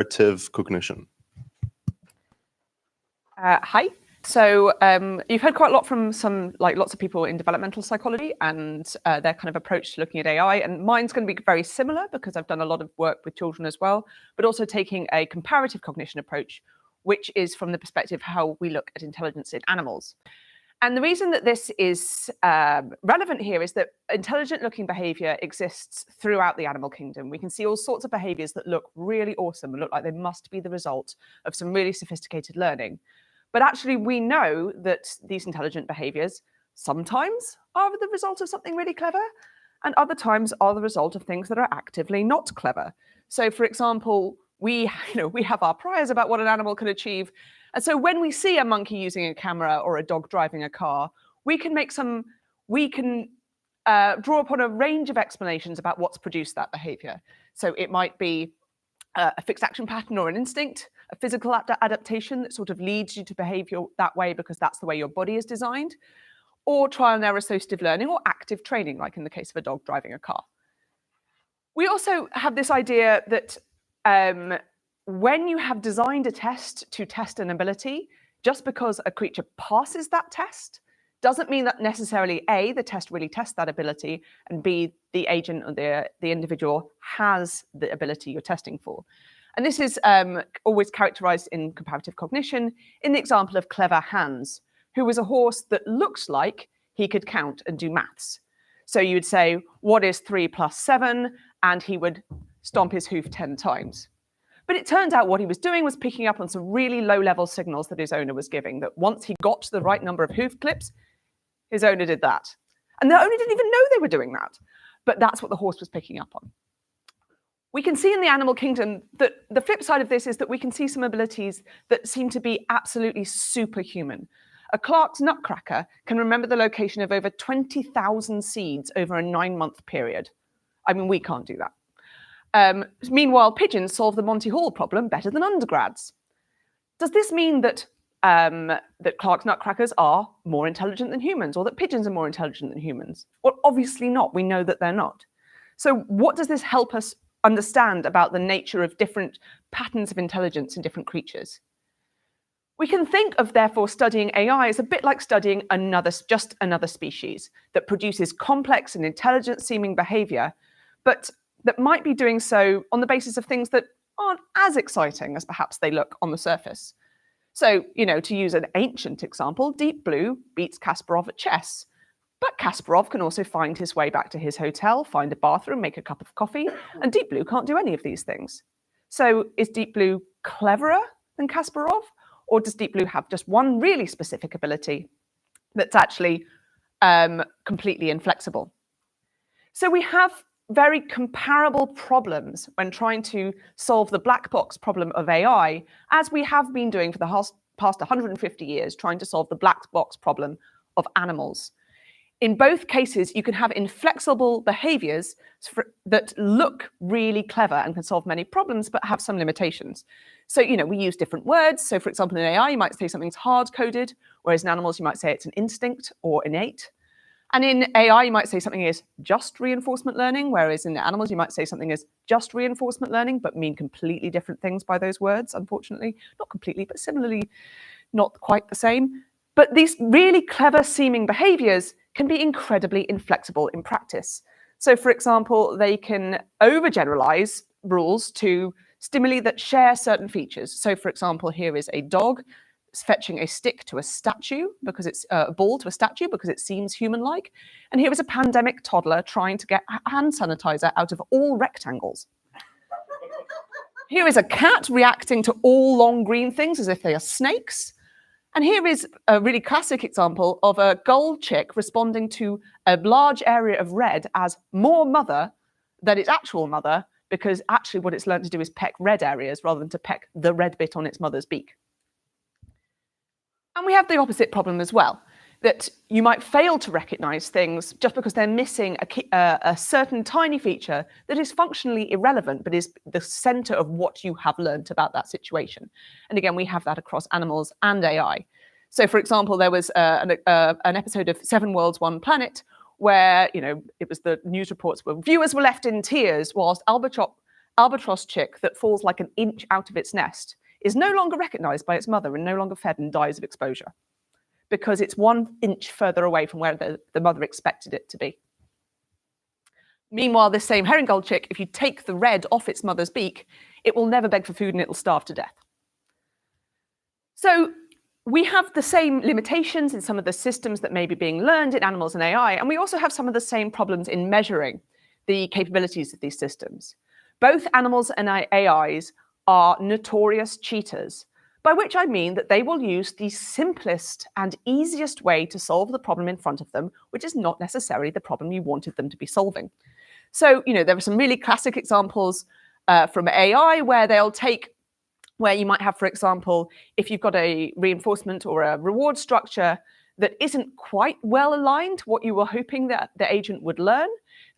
comparative cognition? Hi. So you've heard quite a lot from lots of people in developmental psychology and their kind of approach to looking at AI. And mine's going to be very similar because I've done a lot of work with children as well, but also taking a comparative cognition approach, which is from the perspective of how we look at intelligence in animals. And the reason that this is relevant here is that intelligent looking behavior exists throughout the animal kingdom. We can see all sorts of behaviors that look really awesome and look like they must be the result of some really sophisticated learning. But actually, we know that these intelligent behaviors sometimes are the result of something really clever, and other times are the result of things that are actively not clever. So, for example, we have our priors about what an animal can achieve. And so when we see a monkey using a camera or a dog driving a car, we can draw upon a range of explanations about what's produced that behavior. So it might be a fixed action pattern or an instinct, a physical adaptation that sort of leads you to behave that way because that's the way your body is designed, or trial and error associative learning or active training, like in the case of a dog driving a car. We also have this idea that when you have designed a test to test an ability, just because a creature passes that test doesn't mean that necessarily A, the test really tests that ability, and B, the agent or the individual has the ability you're testing for. And this is always characterized in comparative cognition in the example of Clever Hans, who was a horse that looks like he could count and do maths. So you would say, what is 3 + 7? And he would stomp his hoof 10 times. But it turned out what he was doing was picking up on some really low-level signals that his owner was giving, that once he got to the right number of hoof clips, his owner did that. And the owner didn't even know they were doing that. But that's what the horse was picking up on. We can see in the animal kingdom that the flip side of this is that we can see some abilities that seem to be absolutely superhuman. A Clark's nutcracker can remember the location of over 20,000 seeds over a 9-month period. I mean, we can't do that. Meanwhile, pigeons solve the Monty Hall problem better than undergrads. Does this mean that Clark's nutcrackers are more intelligent than humans, or that pigeons are more intelligent than humans? Well, obviously not. We know that they're not. So what does this help us understand about the nature of different patterns of intelligence in different creatures? We can think of, therefore, studying AI as a bit like studying just another species that produces complex and intelligent-seeming behavior, but that might be doing so on the basis of things that aren't as exciting as perhaps they look on the surface. So, to use an ancient example, Deep Blue beats Kasparov at chess. But Kasparov can also find his way back to his hotel, find a bathroom, make a cup of coffee, and Deep Blue can't do any of these things. So is Deep Blue cleverer than Kasparov? Or does Deep Blue have just one really specific ability that's actually completely inflexible? So we have very comparable problems when trying to solve the black box problem of AI, as we have been doing for the past 150 years, trying to solve the black box problem of animals. In both cases, you can have inflexible behaviors that look really clever and can solve many problems, but have some limitations. So, we use different words. So, for example, in AI, you might say something's hard-coded, whereas in animals, you might say it's an instinct or innate. And in AI, you might say something is just reinforcement learning, whereas in animals, you might say something is just reinforcement learning, but mean completely different things by those words, unfortunately. Not completely, but similarly, not quite the same. But these really clever seeming behaviors can be incredibly inflexible in practice. So, for example, they can overgeneralize rules to stimuli that share certain features. So, for example, here is a dog fetching a stick to a statue because it's a ball to a statue because it seems human-like. And here is a pandemic toddler trying to get hand sanitizer out of all rectangles. Here is a cat reacting to all long green things as if they are snakes. And here is a really classic example of a gold chick responding to a large area of red as more mother than its actual mother, because actually what it's learned to do is peck red areas rather than to peck the red bit on its mother's beak. And we have the opposite problem as well, that you might fail to recognize things just because they're missing a certain tiny feature that is functionally irrelevant, but is the center of what you have learned about that situation. And again, we have that across animals and AI. So, for example, there was an episode of 7 Worlds, 1 Planet, where it was the news reports where viewers were left in tears whilst albatross chick that falls like an inch out of its nest is no longer recognized by its mother and no longer fed and dies of exposure because it's 1 inch further away from where the mother expected it to be. Meanwhile, this same herring gull chick, if you take the red off its mother's beak, it will never beg for food and it will starve to death. So we have the same limitations in some of the systems that may be being learned in animals and AI, and we also have some of the same problems in measuring the capabilities of these systems. Both animals and AIs are notorious cheaters, by which I mean that they will use the simplest and easiest way to solve the problem in front of them, which is not necessarily the problem you wanted them to be solving. So, there are some really classic examples from AI where you might have, for example, if you've got a reinforcement or a reward structure that isn't quite well aligned to what you were hoping that the agent would learn,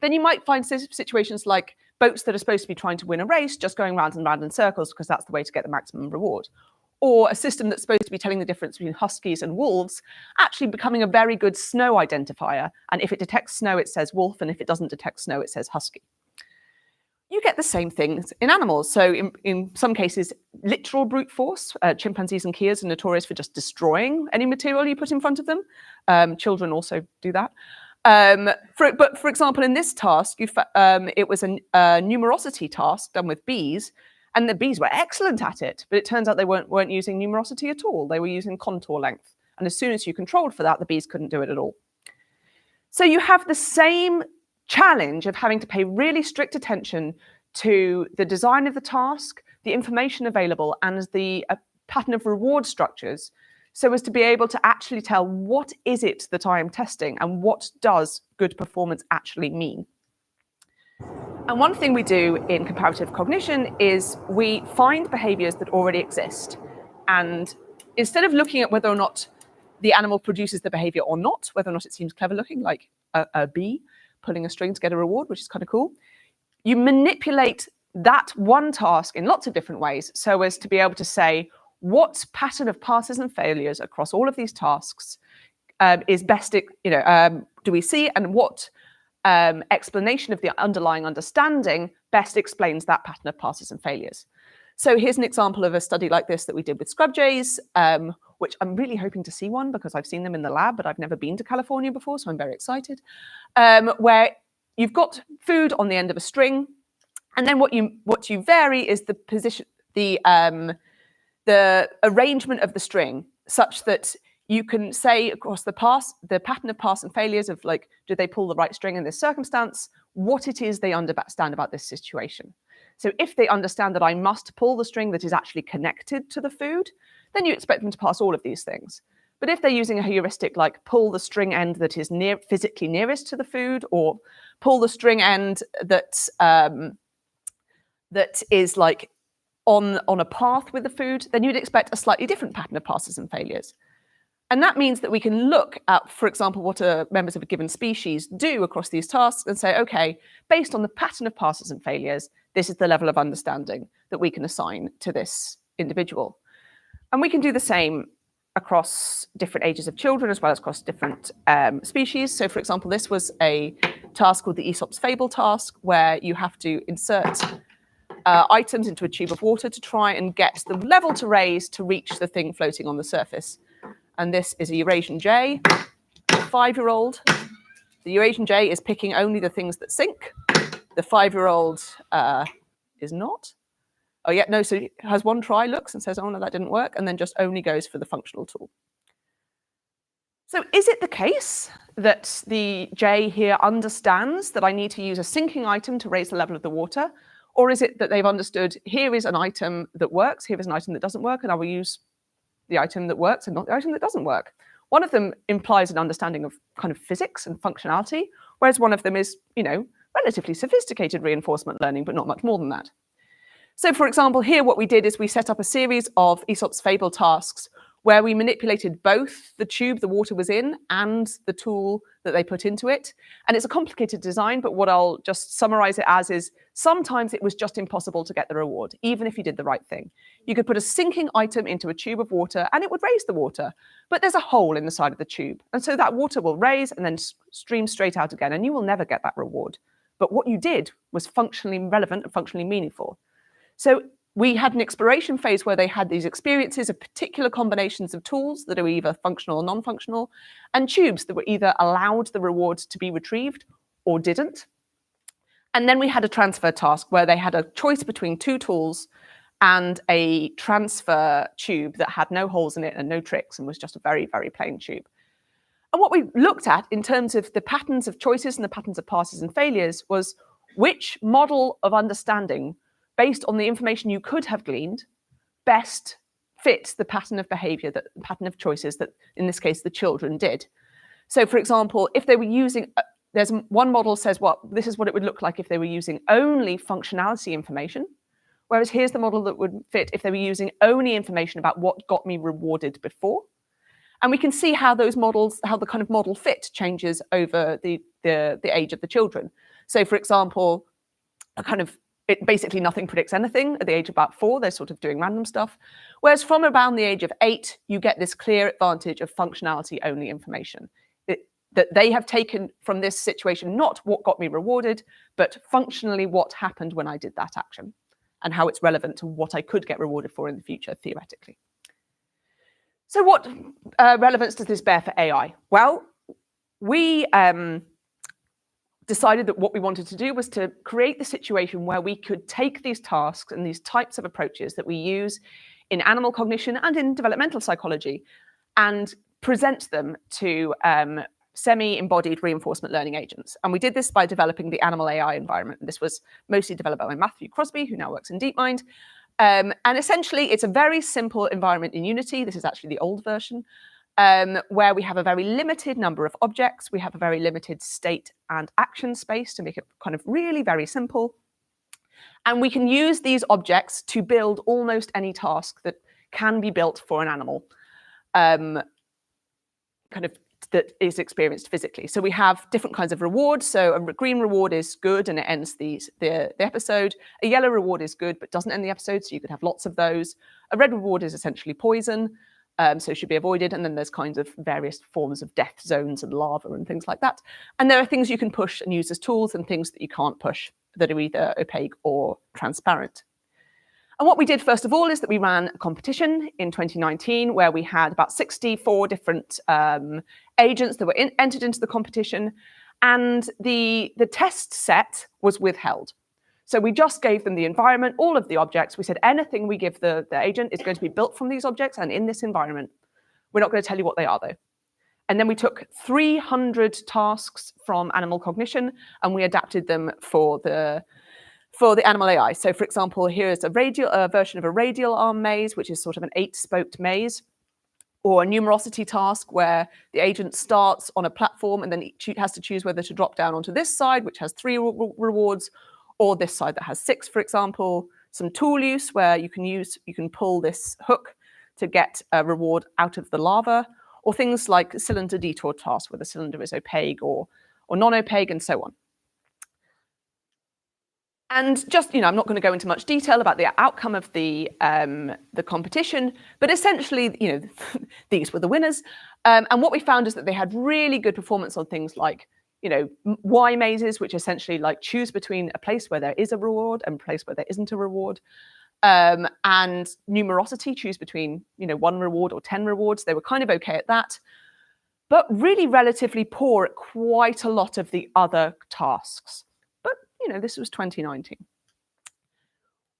then you might find situations like boats that are supposed to be trying to win a race just going round and round in circles because that's the way to get the maximum reward. Or a system that's supposed to be telling the difference between huskies and wolves actually becoming a very good snow identifier. And if it detects snow, it says wolf, and if it doesn't detect snow, it says husky. You get the same things in animals. So in some cases, literal brute force. Chimpanzees and keas are notorious for just destroying any material you put in front of them. Children also do that. But for example, in this task, it was a numerosity task done with bees, and the bees were excellent at it. But it turns out they weren't using numerosity at all. They were using contour length. And as soon as you controlled for that, the bees couldn't do it at all. So you have the same challenge of having to pay really strict attention to the design of the task, the information available, and the pattern of reward structures, so as to be able to actually tell what is it that I am testing and what does good performance actually mean. And one thing we do in comparative cognition is we find behaviors that already exist. And instead of looking at whether or not the animal produces the behavior or not, whether or not it seems clever looking, like a bee pulling a string to get a reward, which is kind of cool, you manipulate that one task in lots of different ways so as to be able to say what pattern of passes and failures across all of these tasks is best, do we see, and what explanation of the underlying understanding best explains that pattern of passes and failures. So here's an example of a study like this that we did with scrub jays, which I'm really hoping to see one because I've seen them in the lab, but I've never been to California before, so I'm very excited, where you've got food on the end of a string, and then what you vary is the position, the arrangement of the string, such that you can say across the pattern of pass and failures of like, did they pull the right string in this circumstance, what it is they understand about this situation. So if they understand that I must pull the string that is actually connected to the food, then you expect them to pass all of these things. But if they're using a heuristic like pull the string end that is physically nearest to the food, or pull the string end that is like on a path with the food, then you'd expect a slightly different pattern of passes and failures. And that means that we can look at, for example, what members of a given species do across these tasks and say, okay, based on the pattern of passes and failures, this is the level of understanding that we can assign to this individual. And we can do the same across different ages of children as well as across different species. So, for example, this was a task called the Aesop's Fable task, where you have to insert items into a tube of water to try and get the level to raise to reach the thing floating on the surface. And this is a Eurasian jay, a 5-year-old. The Eurasian jay is picking only the things that sink. The 5-year-old is not. Oh, yeah, no, so he has one try, looks and says, oh, no, that didn't work, and then just only goes for the functional tool. So is it the case that the jay here understands that I need to use a sinking item to raise the level of the water? Or is it that they've understood, here is an item that works, here is an item that doesn't work, and I will use the item that works and not the item that doesn't work? One of them implies an understanding of kind of physics and functionality, whereas one of them is, relatively sophisticated reinforcement learning, but not much more than that. So, for example, here what we did is we set up a series of Aesop's Fable tasks where we manipulated both the tube the water was in and the tool that they put into it. And it's a complicated design, but what I'll just summarize it as is sometimes it was just impossible to get the reward, even if you did the right thing. You could put a sinking item into a tube of water and it would raise the water, but there's a hole in the side of the tube. And so that water will raise and then stream straight out again, and you will never get that reward but what you did was functionally relevant and functionally meaningful. So we had an exploration phase where they had these experiences of particular combinations of tools that are either functional or non-functional, and tubes that were either allowed the reward to be retrieved or didn't. And then we had a transfer task where they had a choice between two tools and a transfer tube that had no holes in it and no tricks and was just a very, very plain tube. And what we looked at in terms of the patterns of choices and the patterns of passes and failures was which model of understanding, based on the information you could have gleaned, best fits the pattern of behavior, the pattern of choices that, in this case, the children did. So, for example, if they were using, there's one model says, well, this is what it would look like if they were using only functionality information, whereas here's the model that would fit if they were using only information about what got me rewarded before. And we can see how those models, how the kind of model fit changes over the age of the children. So, for example, basically nothing predicts anything at the age of about 4. They're sort of doing random stuff. Whereas from around the age of 8, you get this clear advantage of functionality-only information. That they have taken from this situation not what got me rewarded, but functionally what happened when I did that action and how it's relevant to what I could get rewarded for in the future, theoretically. So what relevance does this bear for AI? Well, we decided that what we wanted to do was to create the situation where we could take these tasks and these types of approaches that we use in animal cognition and in developmental psychology and present them to semi-embodied reinforcement learning agents. And we did this by developing the animal AI environment. This was mostly developed by Matthew Crosby, who now works in DeepMind. And essentially, it's a very simple environment in Unity. This is actually the old version, where we have a very limited number of objects. We have a very limited state and action space to make it kind of really very simple. And we can use these objects to build almost any task that can be built for an animal, that is experienced physically. So we have different kinds of rewards. So a green reward is good and it ends the episode. A yellow reward is good but doesn't end the episode, so you could have lots of those. A red reward is essentially poison, so should be avoided. And then there's kinds of various forms of death zones and lava and things like that. And there are things you can push and use as tools and things that you can't push that are either opaque or transparent. And what we did, first of all, is that we ran a competition in 2019 where we had about 64 different agents that were entered into the competition. And the test set was withheld. So we just gave them the environment, all of the objects. We said anything we give the agent is going to be built from these objects and in this environment. We're not going to tell you what they are, though. And then we took 300 tasks from animal cognition and we adapted them for the animal AI. So, for example, here is a version of a radial arm maze, which is sort of an 8-spoked maze, or a numerosity task where the agent starts on a platform and then has to choose whether to drop down onto this side, which has 3 rewards, or this side that has 6, for example. Some tool use where you can pull this hook to get a reward out of the lava, or things like cylinder detour task where the cylinder is opaque or non-opaque and so on. And just, I'm not going to go into much detail about the outcome of the competition, but essentially, these were the winners. And what we found is that they had really good performance on things like, Y mazes, which essentially like choose between a place where there is a reward and a place where there isn't a reward. And numerosity, choose between, 1 reward or 10 rewards. They were kind of okay at that, but really relatively poor at quite a lot of the other tasks. This was 2019.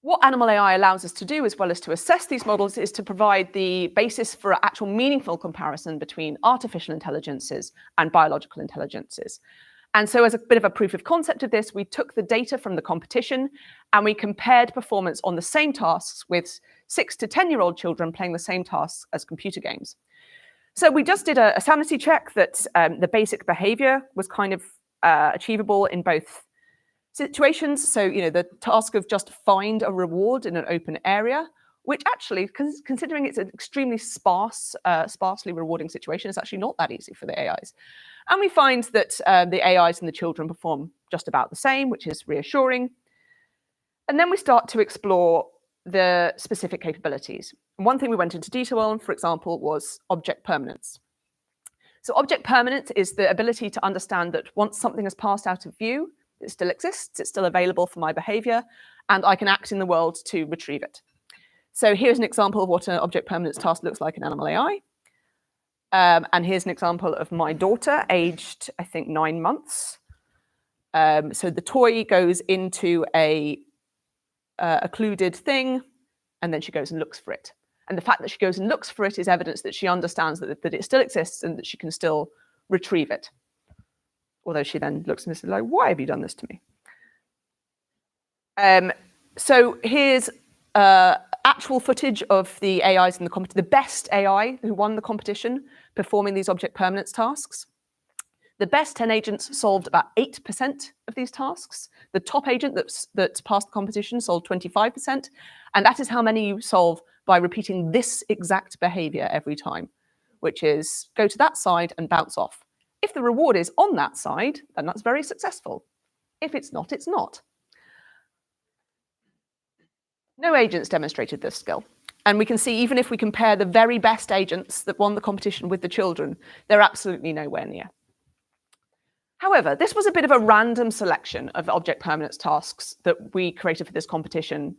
What animal AI allows us to do, as well as to assess these models, is to provide the basis for actual meaningful comparison between artificial intelligences and biological intelligences. And so as a bit of a proof of concept of this, we took the data from the competition and we compared performance on the same tasks with 6 to 10-year-old children playing the same tasks as computer games. So we just did a sanity check that the basic behavior was kind of achievable in both situations. So, the task of just find a reward in an open area, which actually, considering it's an extremely sparsely rewarding situation, is actually not that easy for the AIs. And we find that the AIs and the children perform just about the same, which is reassuring. And then we start to explore the specific capabilities. And one thing we went into detail on, for example, was object permanence. So object permanence is the ability to understand that once something has passed out of view, It still exists, it's still available for my behavior, and I can act in the world to retrieve it. So here's an example of what an object permanence task looks like in animal AI. And here's an example of my daughter, aged, I think, 9 months. So the toy goes into a occluded thing, and then she goes and looks for it. And the fact that she goes and looks for it is evidence that she understands that it still exists and that she can still retrieve it. Although she then looks and says, like, why have you done this to me? So here's actual footage of the AIs in the competition, the best AI who won the competition performing these object permanence tasks. The best 10 agents solved about 8% of these tasks. The top agent that's passed the competition solved 25%. And that is how many you solve by repeating this exact behavior every time, which is go to that side and bounce off. If the reward is on that side, then that's very successful. If it's not, it's not. No agents demonstrated this skill. And we can see, even if we compare the very best agents that won the competition with the children, they're absolutely nowhere near. However, this was a bit of a random selection of object permanence tasks that we created for this competition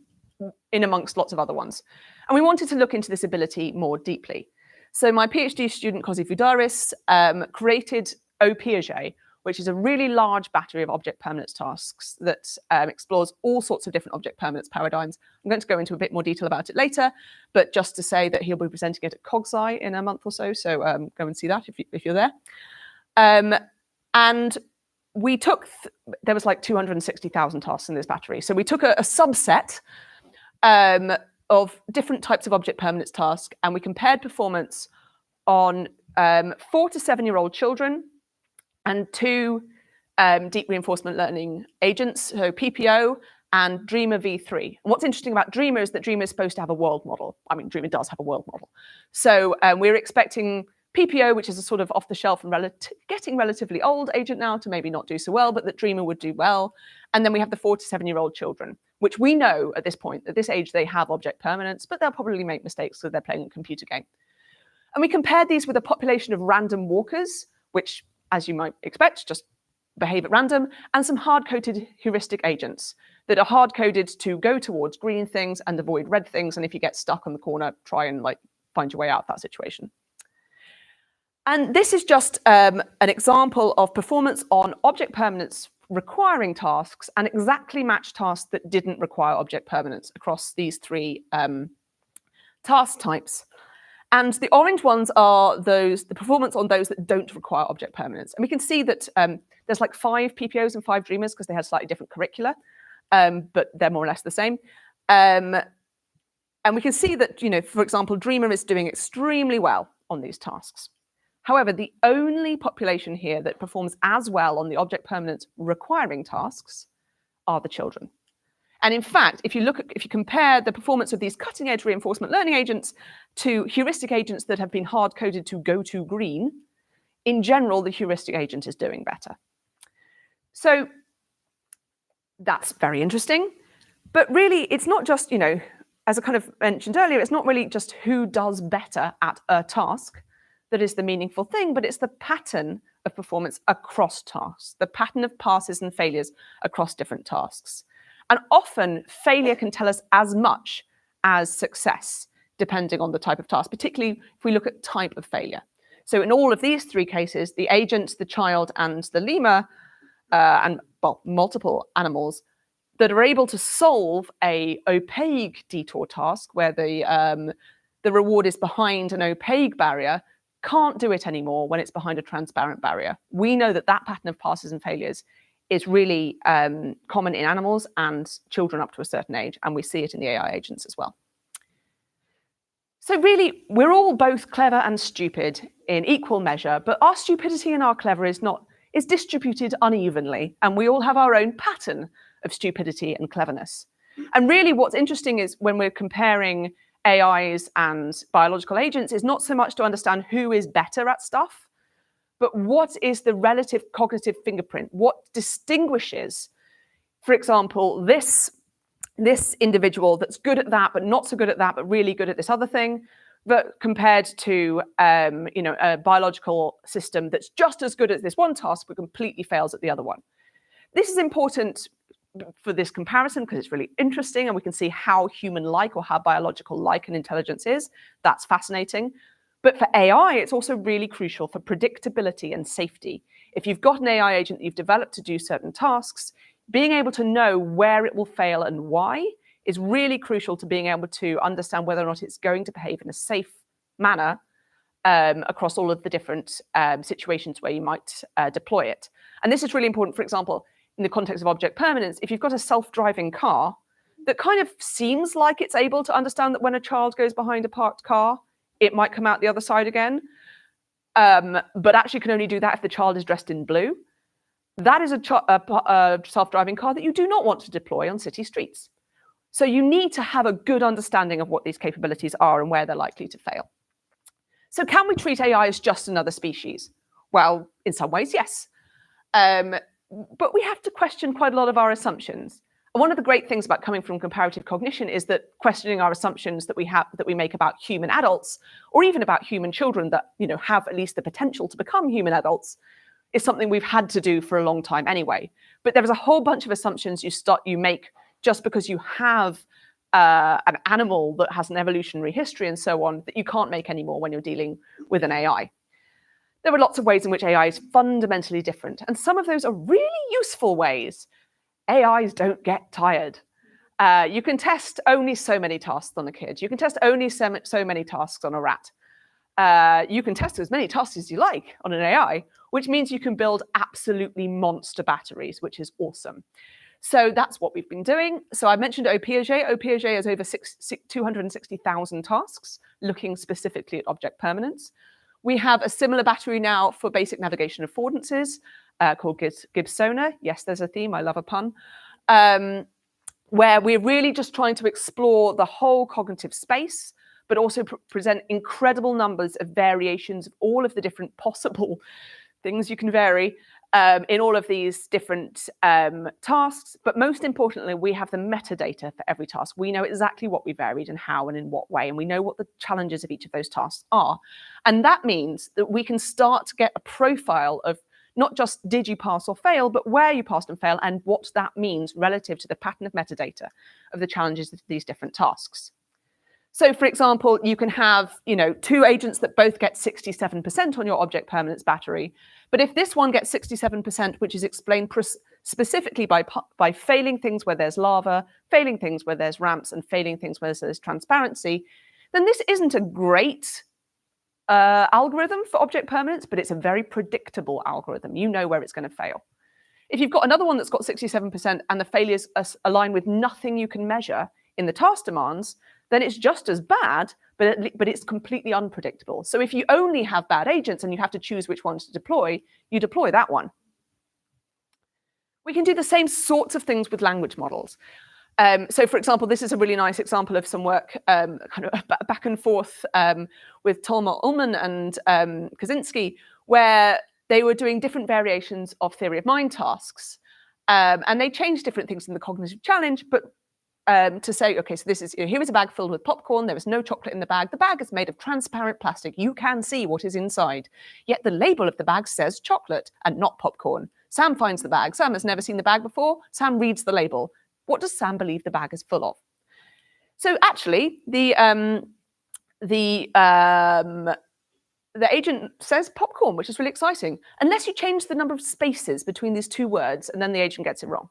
in amongst lots of other ones. And we wanted to look into this ability more deeply. So my PhD student, Cosi Foudaris, created Piaget, which is a really large battery of object permanence tasks that explores all sorts of different object permanence paradigms. I'm going to go into a bit more detail about it later, but just to say that he'll be presenting it at CogSci in a month or so, so go and see that if you're there. And we took, there was like 260,000 tasks in this battery. So we took a subset of different types of object permanence tasks, and we compared performance on 4 to 7-year-old children and 2 deep reinforcement learning agents, so PPO and Dreamer v3. And what's interesting about Dreamer is that Dreamer is supposed to have a world model. I mean, Dreamer does have a world model. So we're expecting PPO, which is a sort of off-the-shelf and getting relatively old agent now, to maybe not do so well, but that Dreamer would do well. And then we have the 4 to 7-year-old children, which we know at this point, at this age, they have object permanence, but they'll probably make mistakes because they're playing a computer game. And we compared these with a population of random walkers, which, as you might expect, just behave at random, and some hard-coded heuristic agents that are hard-coded to go towards green things and avoid red things. And if you get stuck on the corner, try and find your way out of that situation. And this is just an example of performance on object permanence requiring tasks and exactly matched tasks that didn't require object permanence across these 3 task types. And the orange ones are the performance on those that don't require object permanence. And we can see that there's like 5 PPOs and 5 Dreamers because they had slightly different curricula, but they're more or less the same. And we can see that, for example, Dreamer is doing extremely well on these tasks. However, the only population here that performs as well on the object permanence requiring tasks are the children. And in fact, if you compare the performance of these cutting-edge reinforcement learning agents to heuristic agents that have been hard-coded to go to green, in general, the heuristic agent is doing better. So that's very interesting. But really, it's not just, as I kind of mentioned earlier, it's not really just who does better at a task that is the meaningful thing, but it's the pattern of performance across tasks, the pattern of passes and failures across different tasks. And often failure can tell us as much as success, depending on the type of task, particularly if we look at type of failure. So in all of these 3 cases, the agent, the child, and the lemur, and multiple animals that are able to solve a opaque detour task where the reward is behind an opaque barrier can't do it anymore when it's behind a transparent barrier. We know that pattern of passes and failures is really common in animals and children up to a certain age, and we see it in the AI agents as well. So really, we're all both clever and stupid in equal measure, but our stupidity and our clever is distributed unevenly, and we all have our own pattern of stupidity and cleverness. And really what's interesting is when we're comparing AIs and biological agents is not so much to understand who is better at stuff, but what is the relative cognitive fingerprint? What distinguishes, for example, this individual that's good at that, but not so good at that, but really good at this other thing, but compared to a biological system that's just as good at this one task, but completely fails at the other one. This is important for this comparison because it's really interesting and we can see how human-like or how biological-like an intelligence is. That's fascinating. But for AI, it's also really crucial for predictability and safety. If you've got an AI agent that you've developed to do certain tasks, being able to know where it will fail and why is really crucial to being able to understand whether or not it's going to behave in a safe manner across all of the different situations where you might deploy it. And this is really important, for example, in the context of object permanence. If you've got a self-driving car that kind of seems like it's able to understand that when a child goes behind a parked car, it might come out the other side again, but actually can only do that if the child is dressed in blue, that is a self-driving car that you do not want to deploy on city streets. So you need to have a good understanding of what these capabilities are and where they're likely to fail. So can we treat AI as just another species? Well, in some ways, yes. But we have to question quite a lot of our assumptions. And one of the great things about coming from comparative cognition is that questioning our assumptions that we make about human adults, or even about human children that have at least the potential to become human adults, is something we've had to do for a long time anyway. But there is a whole bunch of assumptions you make just because you have an animal that has an evolutionary history and so on that you can't make anymore when you're dealing with an AI. There are lots of ways in which AI is fundamentally different, and some of those are really useful ways. AIs don't get tired. You can test only so many tasks on a kid. You can test only so many tasks on a rat. You can test as many tasks as you like on an AI, which means you can build absolutely monster batteries, which is awesome. So that's what we've been doing. So I mentioned Piaget. Piaget has over 260,000 tasks looking specifically at object permanence. We have a similar battery now for basic navigation affordances called Gibsona. Yes, there's a theme. I love a pun. Where we're really just trying to explore the whole cognitive space, but also present incredible numbers of variations of all of the different possible things you can vary in all of these different tasks. But most importantly, we have the metadata for every task. We know exactly what we varied and how and in what way, and we know what the challenges of each of those tasks are. And that means that we can start to get a profile of not just did you pass or fail, but where you passed and failed and what that means relative to the pattern of metadata of the challenges of these different tasks. So, for example, you can have two agents that both get 67% on your object permanence battery. But if this one gets 67%, which is explained specifically by failing things where there's lava, failing things where there's ramps, and failing things where there's transparency, then this isn't a great algorithm for object permanence, but it's a very predictable algorithm. You know where it's going to fail. If you've got another one that's got 67% and the failures align with nothing you can measure in the task demands, then it's just as bad, but it's completely unpredictable. So if you only have bad agents and you have to choose which ones to deploy, you deploy that one. We can do the same sorts of things with language models. So, for example, this is a really nice example of some work kind of back and forth with Tolma Ullman and Kaczynski, where they were doing different variations of theory of mind tasks. And they changed different things in the cognitive challenge, but to say, okay, so this is, here is a bag filled with popcorn. There is no chocolate in the bag. The bag is made of transparent plastic. You can see what is inside. Yet the label of the bag says chocolate and not popcorn. Sam finds the bag. Sam has never seen the bag before. Sam reads the label. What does Sam believe the bag is full of? So actually, the agent says popcorn, which is really exciting, unless you change the number of spaces between these two words, and then the agent gets it wrong.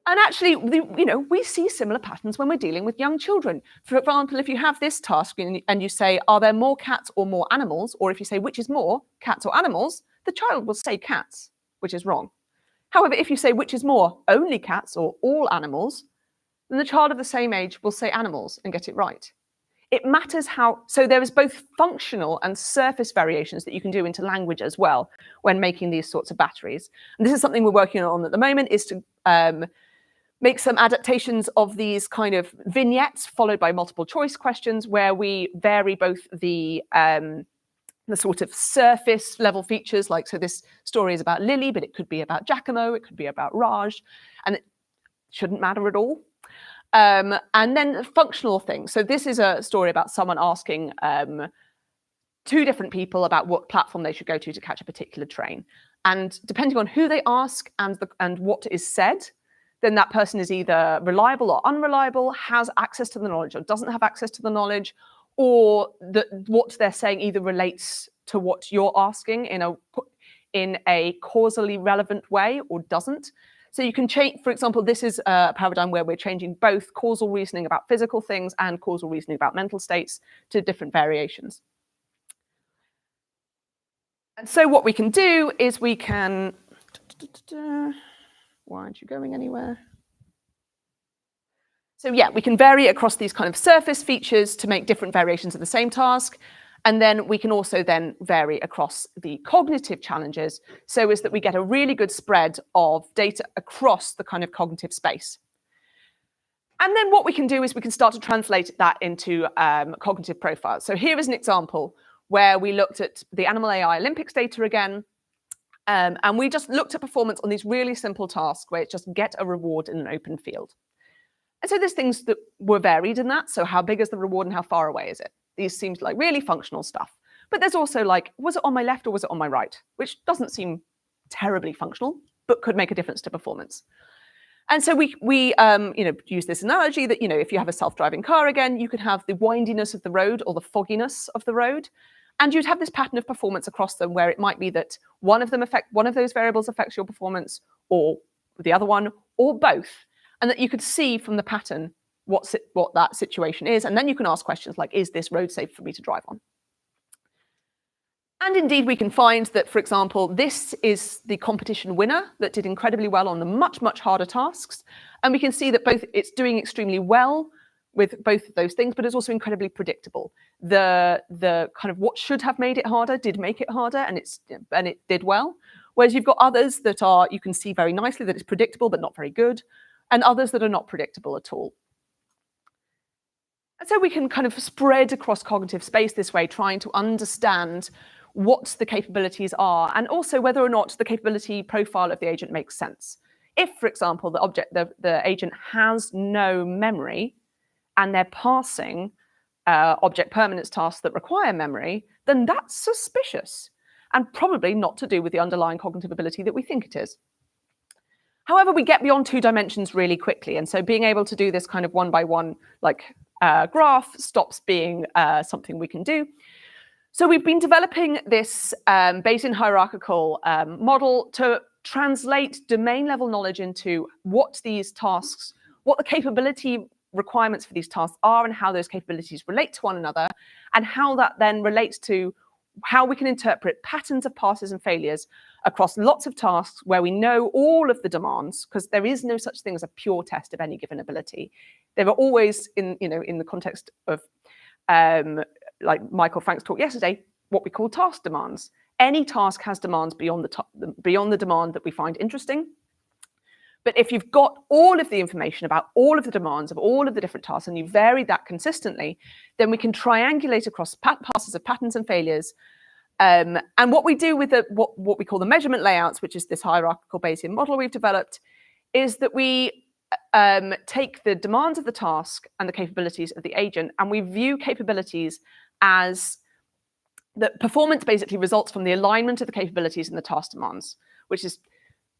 And actually, we see similar patterns when we're dealing with young children. For example, if you have this task and you say, are there more cats or more animals? Or if you say, which is more, cats or animals? The child will say cats, which is wrong. However, if you say, which is more, only cats or all animals, then the child of the same age will say animals and get it right. It matters how, so there is both functional and surface variations that you can do into language as well when making these sorts of batteries. And this is something we're working on at the moment, is to make some adaptations of these kind of vignettes followed by multiple choice questions where we vary both the sort of surface level features, like, so this story is about Lily, but it could be about Giacomo, it could be about Raj, and it shouldn't matter at all. And then functional things. So this is a story about someone asking two different people about what platform they should go to catch a particular train. And depending on who they ask and what is said, then that person is either reliable or unreliable, has access to the knowledge or doesn't have access to the knowledge, or that what they're saying either relates to what you're asking in a causally relevant way or doesn't. So you can change, for example, this is a paradigm where we're changing both causal reasoning about physical things and causal reasoning about mental states to different variations. And so what we can do is we can, why aren't you going anywhere? So yeah, we can vary across these kind of surface features to make different variations of the same task. And then we can also then vary across the cognitive challenges so as that we get a really good spread of data across the kind of cognitive space. And then what we can do is we can start to translate that into cognitive profiles. So here is an example where we looked at the Animal AI Olympics data again, and we just looked at performance on these really simple tasks where it's just get a reward in an open field. And so there's things that were varied in that. So how big is the reward and how far away is it? These seems like really functional stuff. But there's also like, was it on my left or was it on my right? Which doesn't seem terribly functional, but could make a difference to performance. And so we use this analogy that, if you have a self-driving car again, you could have the windiness of the road or the fogginess of the road. And you'd have this pattern of performance across them where it might be that one of those variables affects your performance, or the other one, or both. And that you could see from the pattern what that situation is. And then you can ask questions like, is this road safe for me to drive on? And indeed, we can find that, for example, this is the competition winner that did incredibly well on the much, much harder tasks. And we can see that it's doing extremely well with both of those things, but it's also incredibly predictable. The kind of what should have made it harder did make it harder, and it did well. Whereas you've got others that you can see very nicely that it's predictable, but not very good, and others that are not predictable at all. And so we can kind of spread across cognitive space this way, trying to understand what the capabilities are, and also whether or not the capability profile of the agent makes sense. If, for example, the agent has no memory and they're passing object permanence tasks that require memory, then that's suspicious and probably not to do with the underlying cognitive ability that we think it is. However, we get beyond 2 dimensions really quickly, and so being able to do this kind of one-by-one graph stops being something we can do. So we've been developing this Bayesian hierarchical model to translate domain-level knowledge into what the capability requirements for these tasks are and how those capabilities relate to one another, and how that then relates to how we can interpret patterns of passes and failures across lots of tasks where we know all of the demands, because there is no such thing as a pure test of any given ability. There are always, in the context of like Michael Frank's talk yesterday, what we call task demands. Any task has demands beyond the demand that we find interesting. But if you've got all of the information about all of the demands of all of the different tasks and you vary that consistently, then we can triangulate across passes of patterns and failures. And what we do with what we call the measurement layouts, which is this hierarchical Bayesian model we've developed, is that we take the demands of the task and the capabilities of the agent, and we view capabilities as that performance basically results from the alignment of the capabilities and the task demands, which is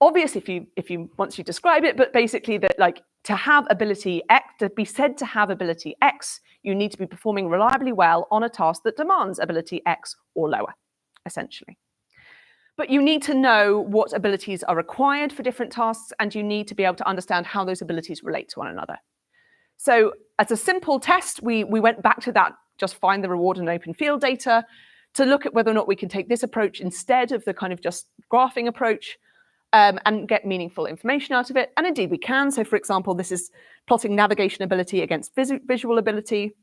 obvious if you once you describe it, but basically that to have ability X, to be said to have ability X, you need to be performing reliably well on a task that demands ability X or lower, essentially. But you need to know what abilities are required for different tasks, and you need to be able to understand how those abilities relate to one another. So as a simple test, we went back to that just find the reward in open field data to look at whether or not we can take this approach instead of the kind of just graphing approach, and get meaningful information out of it. And indeed we can. So for example, this is plotting navigation ability against visual ability.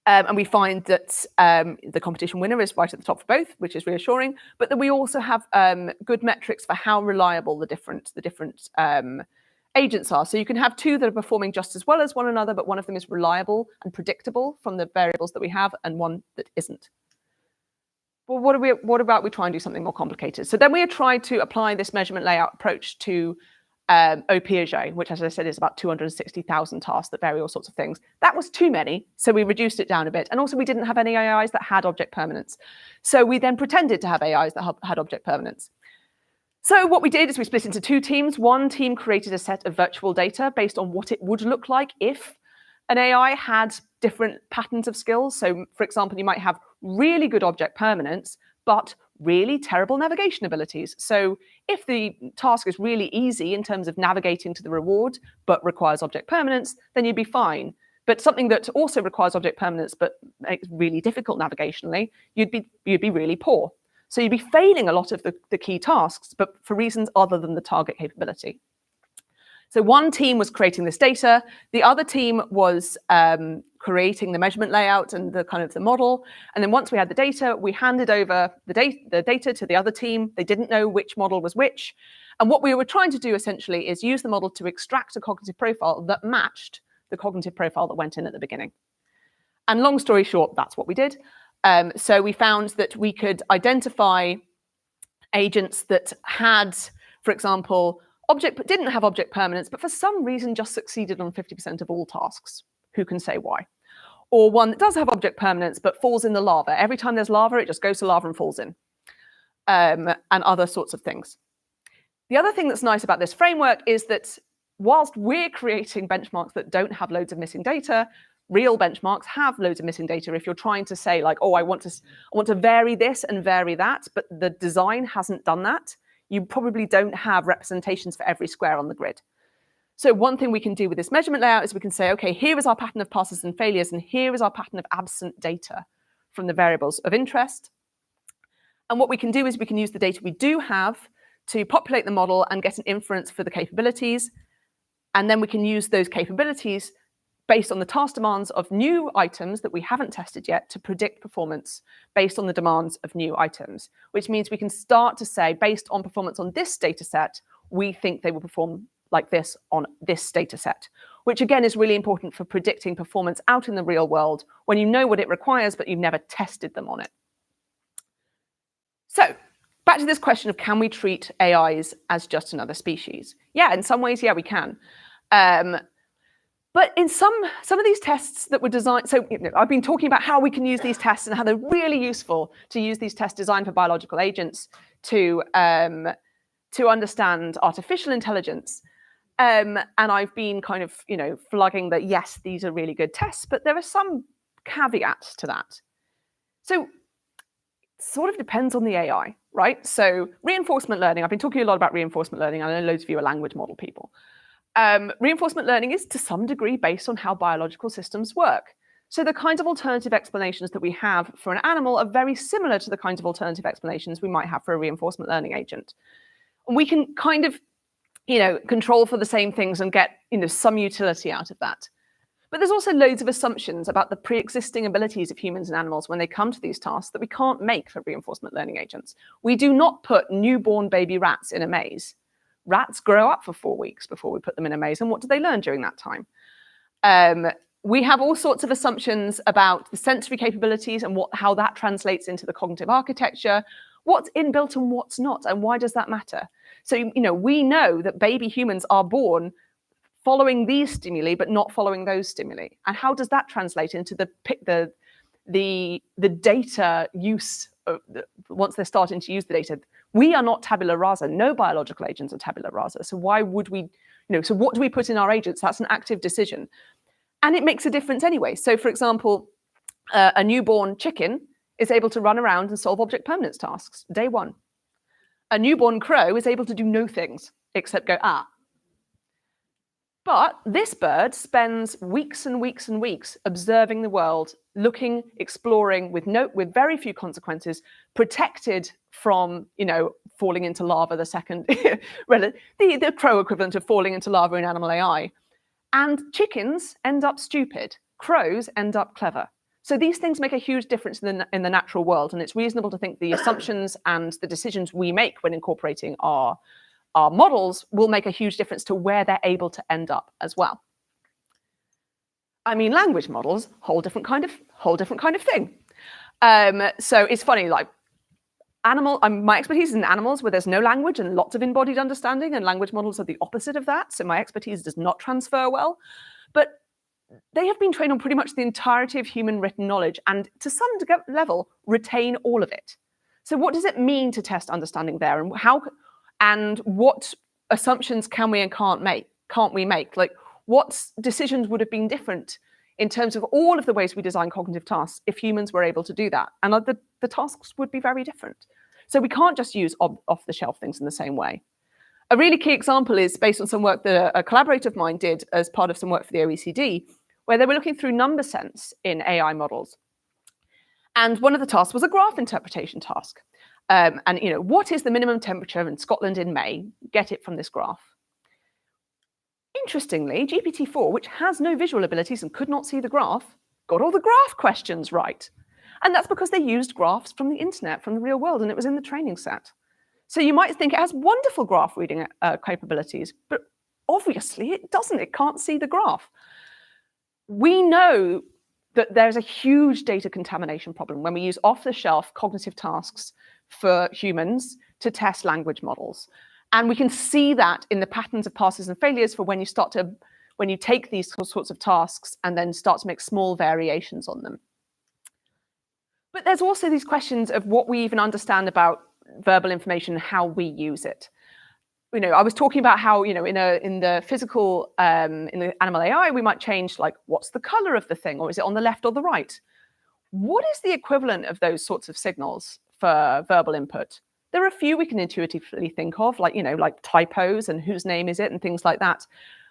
And we find that the competition winner is right at the top for both, which is reassuring, but that we also have good metrics for how reliable the different agents are. So you can have 2 that are performing just as well as one another, but one of them is reliable and predictable from the variables that we have, and one that isn't. Well, what about we try and do something more complicated? So then we tried to apply this measurement layout approach to Piaget, which, as I said, is about 260,000 tasks that vary all sorts of things. That was too many, so we reduced it down a bit. And also we didn't have any AIs that had object permanence. So we then pretended to have AIs that had object permanence. So what we did is we split into two teams. One team created a set of virtual data based on what it would look like if an AI had different patterns of skills. So, for example, you might have really good object permanence, but really terrible navigation abilities. So if the task is really easy in terms of navigating to the reward, but requires object permanence, then you'd be fine. But something that also requires object permanence, but makes really difficult navigationally, you'd be really poor. So you'd be failing a lot of the key tasks, but for reasons other than the target capability. So one team was creating this data, the other team was creating the measurement layout and the model. And then once we had the data, we handed over the data to the other team. They didn't know which model was which. And what we were trying to do essentially is use the model to extract a cognitive profile that matched the cognitive profile that went in at the beginning. And long story short, that's what we did. So we found that we could identify agents that had, for example, didn't have object permanence, but for some reason just succeeded on 50% of all tasks. Who can say why? Or one that does have object permanence, but falls in the lava. Every time there's lava, it just goes to lava and falls in, and other sorts of things. The other thing that's nice about this framework is that whilst we're creating benchmarks that don't have loads of missing data, real benchmarks have loads of missing data. If you're trying to say like, oh, I want to vary this and vary that, but the design hasn't done that, you probably don't have representations for every square on the grid. So one thing we can do with this measurement layout is we can say, okay, here is our pattern of passes and failures, and here is our pattern of absent data from the variables of interest. And what we can do is we can use the data we do have to populate the model and get an inference for the capabilities. And then we can use those capabilities based on the task demands of new items that we haven't tested yet to predict performance based on the demands of new items, which means we can start to say, based on performance on this data set, we think they will perform like this on this data set, which again is really important for predicting performance out in the real world when you know what it requires, but you've never tested them on it. So back to this question of, can we treat AIs as just another species? Yeah, in some ways, yeah, we can. But in some of these tests that were designed, so I've been talking about how we can use these tests and how they're really useful to use these tests designed for biological agents to understand artificial intelligence. And I've been kind of, flagging that, yes, these are really good tests, but there are some caveats to that. So it sort of depends on the AI, right? So reinforcement learning, I've been talking a lot about reinforcement learning. I know loads of you are language model people. Reinforcement learning is to some degree based on how biological systems work. So the kinds of alternative explanations that we have for an animal are very similar to the kinds of alternative explanations we might have for a reinforcement learning agent. And we can kind of, control for the same things and get, some utility out of that. But there's also loads of assumptions about the pre-existing abilities of humans and animals when they come to these tasks that we can't make for reinforcement learning agents. We do not put newborn baby rats in a maze. Rats grow up for 4 weeks before we put them in a maze, and what do they learn during that time? We have all sorts of assumptions about the sensory capabilities and how that translates into the cognitive architecture, what's inbuilt and what's not, and why does that matter? So, we know that baby humans are born following these stimuli, but not following those stimuli. And how does that translate into the data use once they're starting to use the data? We are not tabula rasa. No biological agents are tabula rasa. So why would we, so what do we put in our agents? That's an active decision. And it makes a difference anyway. So for example, a newborn chicken is able to run around and solve object permanence tasks, day one. A newborn crow is able to do no things except go, ah. But this bird spends weeks and weeks and weeks observing the world, looking, exploring with very few consequences, protected from, falling into lava the second, the crow equivalent of falling into lava in animal AI. And chickens end up stupid. Crows end up clever. So these things make a huge difference in the natural world, and it's reasonable to think the assumptions and the decisions we make when incorporating our models will make a huge difference to where they're able to end up as well. I mean, language models, whole different kind of thing. So it's funny, like my expertise is in animals where there's no language and lots of embodied understanding, and language models are the opposite of that. So my expertise does not transfer well, but they have been trained on pretty much the entirety of human written knowledge, and to some level retain all of it. So what does it mean to test understanding there, and and what assumptions can we and can't we make? Like, what decisions would have been different in terms of all of the ways we design cognitive tasks if humans were able to do that? And the tasks would be very different. So we can't just use off-the-shelf things in the same way. A really key example is based on some work that a collaborator of mine did as part of some work for the OECD, where they were looking through number sense in AI models. And one of the tasks was a graph interpretation task. And what is the minimum temperature in Scotland in May? Get it from this graph. Interestingly, GPT-4, which has no visual abilities and could not see the graph, got all the graph questions right. And that's because they used graphs from the internet, from the real world, and it was in the training set. So you might think it has wonderful graph reading capabilities, but obviously it doesn't. It can't see the graph. We know that there's a huge data contamination problem when we use off-the-shelf cognitive tasks for humans to test language models. And we can see that in the patterns of passes and failures for when you take these sorts of tasks and then start to make small variations on them. But there's also these questions of what we even understand about verbal information and how we use it. I was talking about how, in the physical, in the animal AI, we might change, like, what's the color of the thing, or is it on the left or the right? What is the equivalent of those sorts of signals for verbal input? There are a few we can intuitively think of, like typos and whose name is it and things like that.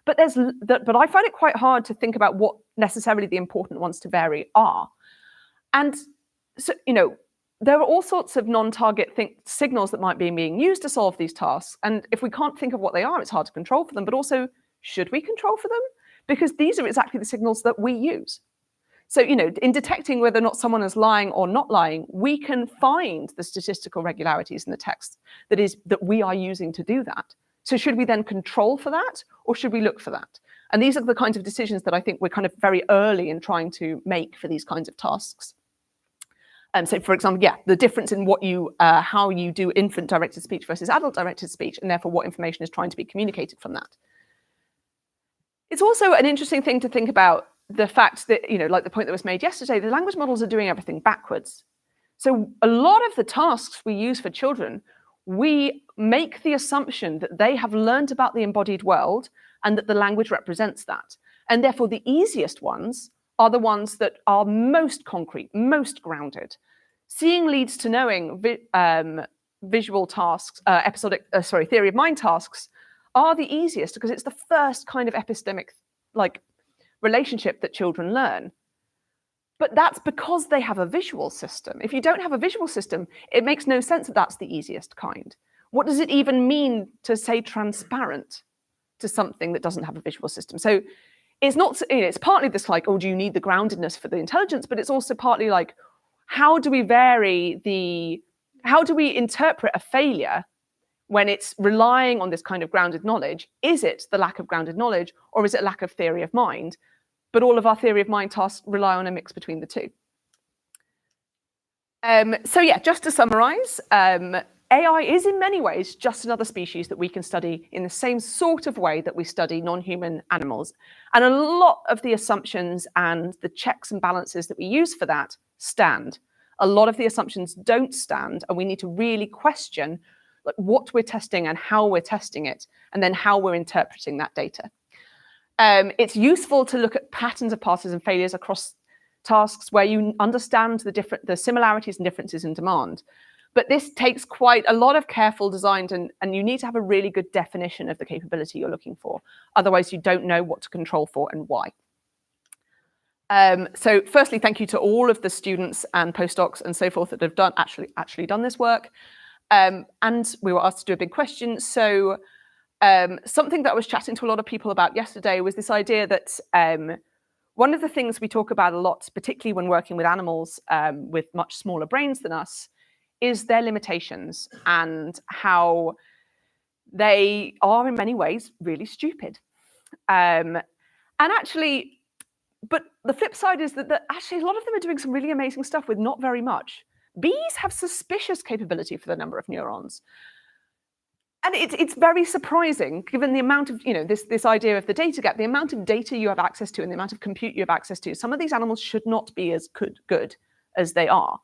But I find it quite hard to think about what necessarily the important ones to vary are. And so, there are all sorts of non-target signals that might be being used to solve these tasks. And if we can't think of what they are, it's hard to control for them. But also, should we control for them? Because these are exactly the signals that we use. So, in detecting whether or not someone is lying or not lying, we can find the statistical regularities in the text that we are using to do that. So should we then control for that, or should we look for that? And these are the kinds of decisions that I think we're kind of very early in trying to make for these kinds of tasks. So, for example, the difference in how you do infant-directed speech versus adult-directed speech, and therefore what information is trying to be communicated from that. It's also an interesting thing to think about the fact that, like the point that was made yesterday, the language models are doing everything backwards. So a lot of the tasks we use for children, we make the assumption that they have learned about the embodied world and that the language represents that. And therefore, the easiest ones are the ones that are most concrete, most grounded. Seeing leads to knowing visual tasks, theory of mind tasks are the easiest because it's the first kind of epistemic relationship that children learn. But that's because they have a visual system. If you don't have a visual system, it makes no sense that that's the easiest kind. What does it even mean to say transparent to something that doesn't have a visual system? So it's not, it's partly this do you need the groundedness for the intelligence, but it's also partly how do we interpret a failure when it's relying on this kind of grounded knowledge? Is it the lack of grounded knowledge, or is it lack of theory of mind? But all of our theory of mind tasks rely on a mix between the two. Just to summarize, AI is in many ways just another species that we can study in the same sort of way that we study non-human animals. And a lot of the assumptions and the checks and balances that we use for that stand. A lot of the assumptions don't stand, and we need to really question what we're testing and how we're testing it, and then how we're interpreting that data. It's useful to look at patterns of passes and failures across tasks where you understand the similarities and differences in demand. But this takes quite a lot of careful design, and you need to have a really good definition of the capability you're looking for. Otherwise, you don't know what to control for and why. So firstly, thank you to all of the students and postdocs and so forth that have actually done this work. And we were asked to do a big question. So something that I was chatting to a lot of people about yesterday was this idea that one of the things we talk about a lot, particularly when working with animals with much smaller brains than us, is their limitations and how they are in many ways really stupid. But the flip side is that actually a lot of them are doing some really amazing stuff with not very much. Bees have suspicious capability for the number of neurons. And it's very surprising, given the amount of, this idea of the data gap, the amount of data you have access to and the amount of compute you have access to. Some of these animals should not be as good as they are.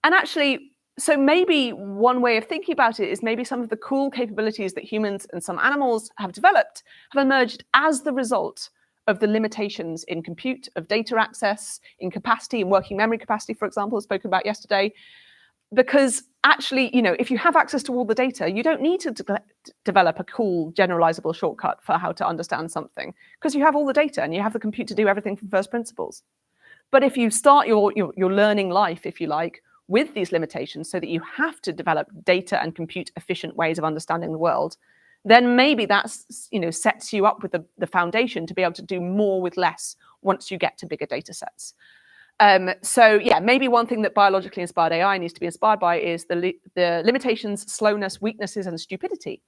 And actually, So maybe one way of thinking about it is maybe some of the cool capabilities that humans and some animals have developed have emerged as the result of the limitations in compute, of data access, in capacity, in working memory capacity, for example, spoken about yesterday. Because actually, if you have access to all the data, you don't need to develop a cool generalizable shortcut for how to understand something, because you have all the data and you have the compute to do everything from first principles. But if you start your learning life, if you like, with these limitations, so that you have to develop data and compute efficient ways of understanding the world, then maybe that's sets you up with the foundation to be able to do more with less once you get to bigger data sets. So yeah, maybe one thing that biologically inspired AI needs to be inspired by is the limitations, slowness, weaknesses, and stupidity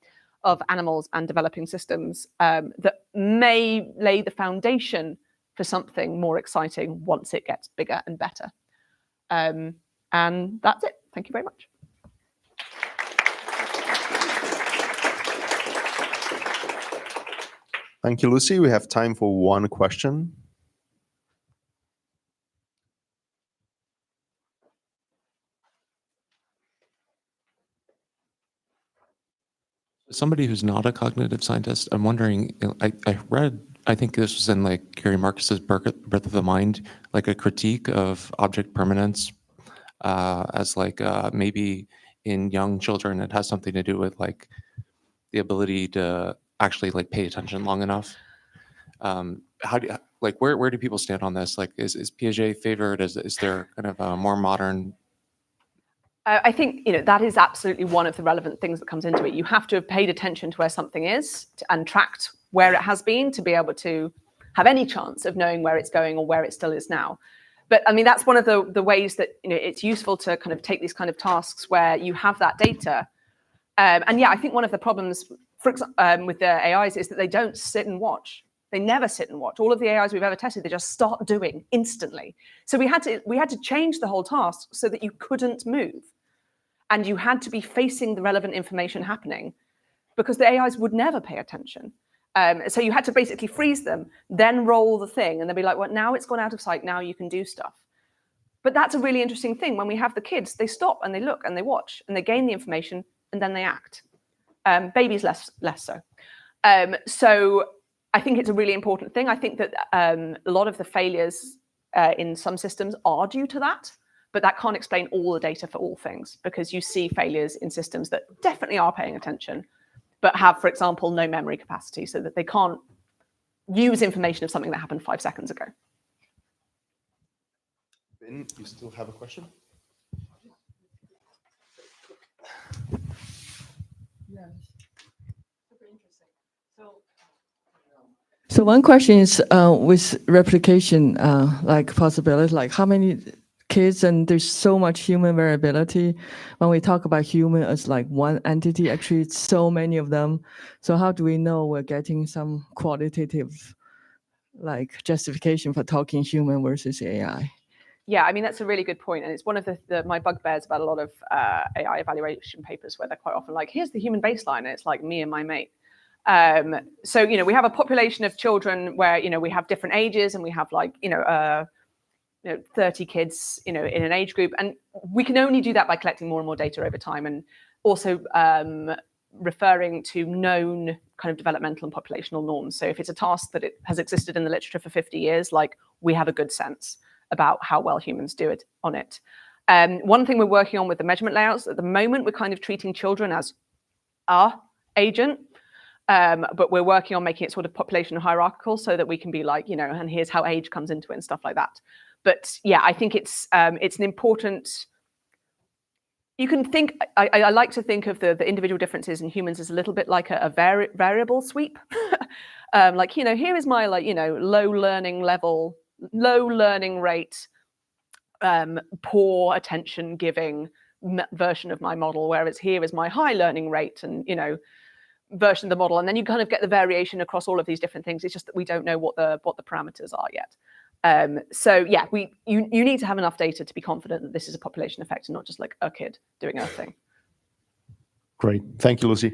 of animals and developing systems that may lay the foundation for something more exciting once it gets bigger and better. And that's it. Thank you very much. Thank you, Lucy. We have time for one question. Somebody who's not a cognitive scientist, I'm wondering, I read, I think this was in like Gary Marcus's Birth of the Mind, like a critique of object permanence as like maybe in young children, it has something to do with like the ability to actually like pay attention long enough. How do you, like, where do people stand on this? Like, is Piaget favored? Is there kind of a more modern? I think that is absolutely one of the relevant things that comes into it. You have to have paid attention to where something is and tracked where it has been to be able to have any chance of knowing where it's going or where it still is now. But I mean, that's one of the ways that it's useful to kind of take these kind of tasks where you have that data. And yeah, I think one of the problems, for example, with the AIs is that they don't sit and watch. They never sit and watch. All of the AIs we've ever tested, they just start doing instantly. So we had to change the whole task so that you couldn't move. And you had to be facing the relevant information happening because the AIs would never pay attention. So you had to basically freeze them, then roll the thing, and they'd be like, well, now it's gone out of sight, now you can do stuff. But that's a really interesting thing. When we have the kids, they stop and they look and they watch and they gain the information and then they act. Babies less so. So I think it's a really important thing. I think that a lot of the failures in some systems are due to that. But that can't explain all the data for all things, because you see failures in systems that definitely are paying attention, but have, for example, no memory capacity, so that they can't use information of something that happened 5 seconds ago. Ben, you still have a question? Yes. Super interesting. So one question is with replication, like possibility, like how many kids, and there's so much human variability. When we talk about human as like one entity, actually it's so many of them. So how do we know we're getting some qualitative like justification for talking human versus AI? Yeah, I mean, that's a really good point. And it's one of my bugbears about a lot of AI evaluation papers, where they're quite often like, here's the human baseline, and it's like me and my mate. So, we have a population of children where, we have different ages, and we have like, 30 kids, in an age group. And we can only do that by collecting more and more data over time, and also referring to known kind of developmental and populational norms. So if it's a task that it has existed in the literature for 50 years, like, we have a good sense about how well humans do it on it. One thing we're working on with the measurement layouts, at the moment, we're kind of treating children as our agent. But we're working on making it sort of population hierarchical, so that we can be like, and here's how age comes into it and stuff like that. But yeah, I think it's an important. You can think. I like to think of the individual differences in humans as a little bit like a variable sweep. Like, here is my low learning level, low learning rate, poor attention giving version of my model, whereas here is my high learning rate and version of the model, and then you kind of get the variation across all of these different things. It's just that we don't know what the parameters are yet. So yeah, you need to have enough data to be confident that this is a population effect and not just like a kid doing a thing. Great, thank you, Lucy.